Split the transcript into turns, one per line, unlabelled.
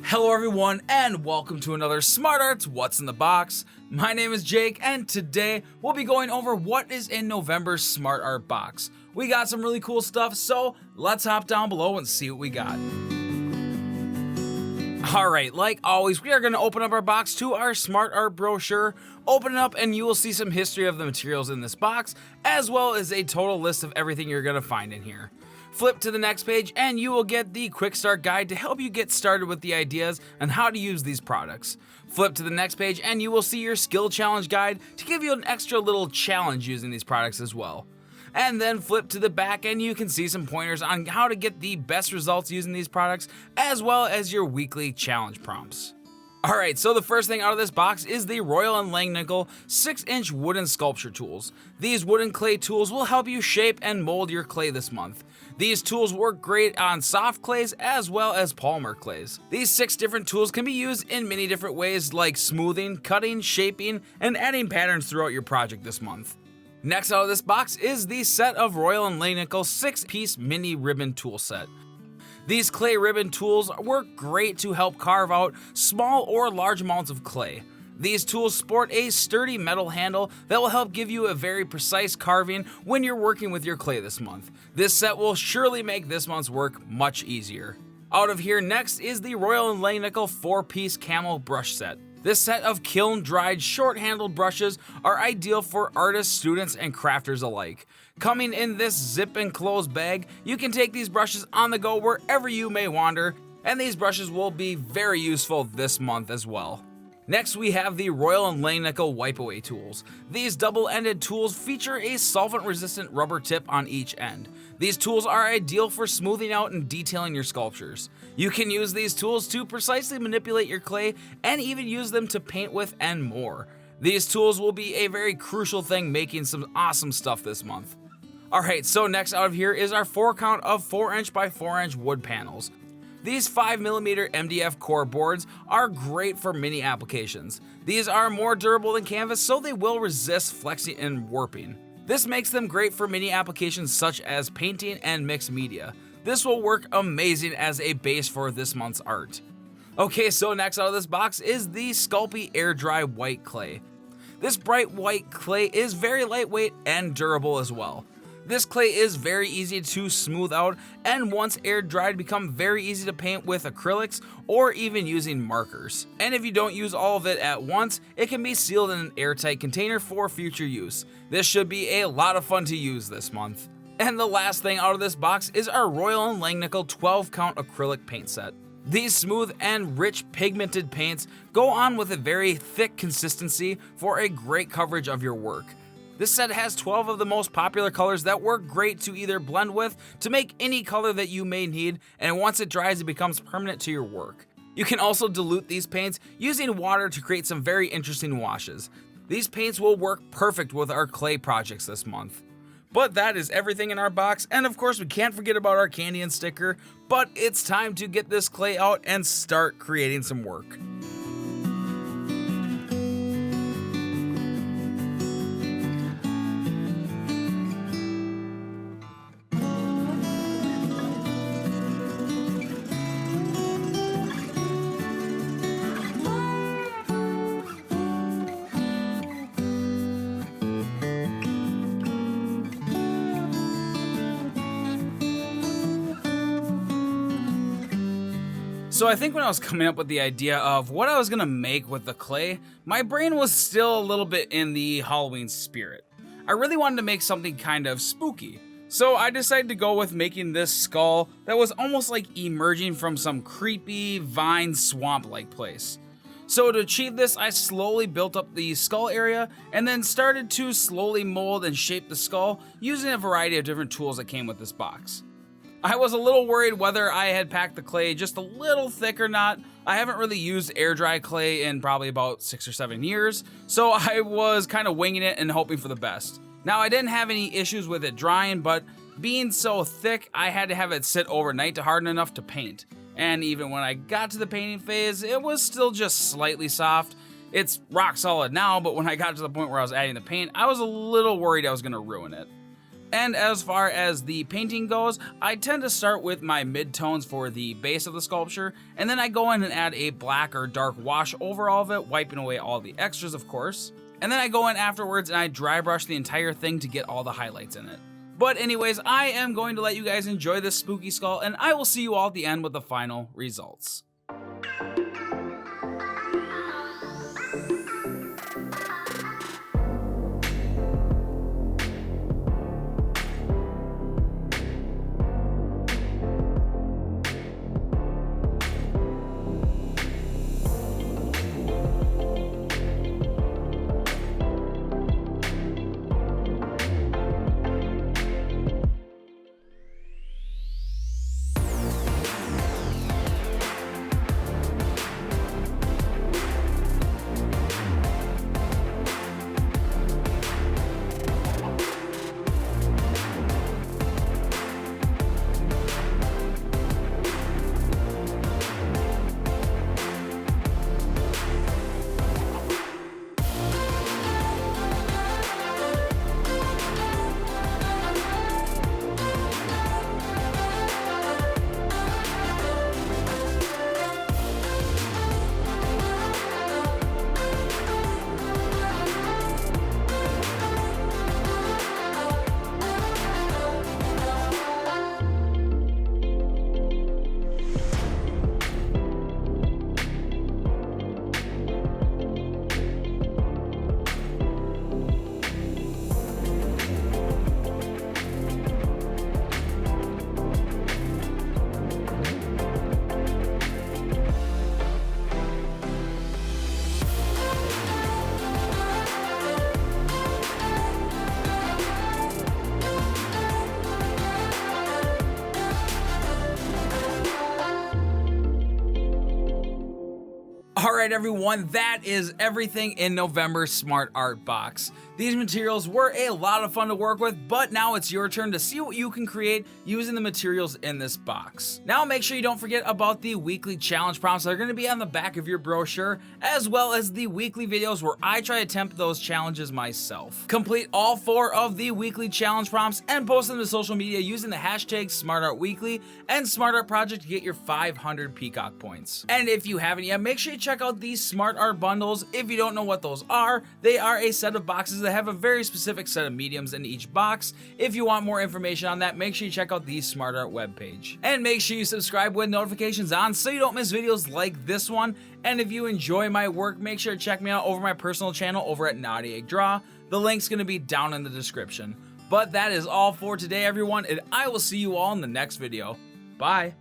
Hello everyone and welcome to another Smart Arts What's in the Box. My name is Jake and today we'll be going over what is in November's Smart Art box. We got some really cool stuff, so let's hop down below and see what we got. Alright, like always, we are going to open up our box to our Smart Art brochure. Open it up and you will see some history of the materials in this box, as well as a total list of everything you're going to find in here. Flip to the next page and you will get the quick start guide to help you get started with the ideas and how to use these products. Flip to the next page and you will see your skill challenge guide to give you an extra little challenge using these products as well. And then flip to the back and you can see some pointers on how to get the best results using these products, as well as your weekly challenge prompts. Alright, so the first thing out of this box is the Royal & Langnickel 6-inch wooden sculpture tools. These wooden clay tools will help you shape and mold your clay this month. These tools work great on soft clays as well as polymer clays. These 6 different tools can be used in many different ways, like smoothing, cutting, shaping, and adding patterns throughout your project this month. Next out of this box is the set of Royal & Langnickel 6-piece mini ribbon tool set. These clay ribbon tools work great to help carve out small or large amounts of clay. These tools sport a sturdy metal handle that will help give you a very precise carving when you're working with your clay this month. This set will surely make this month's work much easier. Out of here next is the Royal & Langnickel 4-piece CAMEL brush set. This set of kiln-dried, short-handled brushes are ideal for artists, students, and crafters alike. Coming in this zip-and-close bag, you can take these brushes on the go wherever you may wander, and these brushes will be very useful this month as well. Next, we have the Royal & Langnickel wipe-away tools. These double-ended tools feature a solvent-resistant rubber tip on each end. These tools are ideal for smoothing out and detailing your sculptures. You can use these tools to precisely manipulate your clay and even use them to paint with and more. These tools will be a very crucial thing making some awesome stuff this month. Alright, so next out of here is our 4 count of 4-inch by 4-inch wood panels. These 5mm MDF core boards are great for many applications. These are more durable than canvas, so they will resist flexing and warping. This makes them great for many applications such as painting and mixed media. This will work amazing as a base for this month's art. Okay, so next out of this box is the SCULPEY air dry white clay. This bright white clay is very lightweight and durable as well. This clay is very easy to smooth out, and once air dried become very easy to paint with acrylics or even using markers. And if you don't use all of it at once, it can be sealed in an airtight container for future use. This should be a lot of fun to use this month. And the last thing out of this box is our Royal & Langnickel 12 count acrylic paint set. These smooth and rich pigmented paints go on with a very thick consistency for a great coverage of your work. This set has 12 of the most popular colors that work great to either blend with to make any color that you may need, and once it dries it becomes permanent to your work. You can also dilute these paints using water to create some very interesting washes. These paints will work perfect with our clay projects this month. But that is everything in our box, and of course we can't forget about our candy and sticker, but it's time to get this clay out and start creating some work. So I think when I was coming up with the idea of what I was going to make with the clay, my brain was still a little bit in the Halloween spirit. I really wanted to make something kind of spooky. So I decided to go with making this skull that was almost like emerging from some creepy vine swamp-like place. So to achieve this, I slowly built up the skull area and then started to slowly mold and shape the skull using a variety of different tools that came with this box. I was a little worried whether I had packed the clay just a little thick or not. I haven't really used air dry clay in probably about 6 or 7 years, so I was kind of winging it and hoping for the best. Now I didn't have any issues with it drying, but being so thick, I had to have it sit overnight to harden enough to paint. And even when I got to the painting phase, it was still just slightly soft. It's rock solid now, but when I got to the point where I was adding the paint, I was a little worried I was going to ruin it. And as far as the painting goes, I tend to start with my mid-tones for the base of the sculpture, and then I go in and add a black or dark wash over all of it, wiping away all the extras, of course. And then I go in afterwards and I dry brush the entire thing to get all the highlights in it. But anyways, I am going to let you guys enjoy this spooky skull, and I will see you all at the end with the final results. Alright everyone, that is everything in November's Smart Art Box. These materials were a lot of fun to work with, but now it's your turn to see what you can create using the materials in this box. Now make sure you don't forget about the weekly challenge prompts that are going to be on the back of your brochure, as well as the weekly videos where I try to attempt those challenges myself. Complete all 4 of the weekly challenge prompts and post them to social media using the hashtags SmartArtWeekly and SmartArtProject to get your 500 peacock points. And if you haven't yet, make sure you check out these Smart Art bundles. If you don't know what those are, they are a set of boxes that have a very specific set of mediums in each box. If you want more information on that, make sure you check out the Smart Art webpage. And make sure you subscribe with notifications on so you don't miss videos like this one. And if you enjoy my work, make sure to check me out over my personal channel over at Naughty Egg Draw. The link's going to be down in the description. But that is all for today, everyone, and I will see you all in the next video. Bye!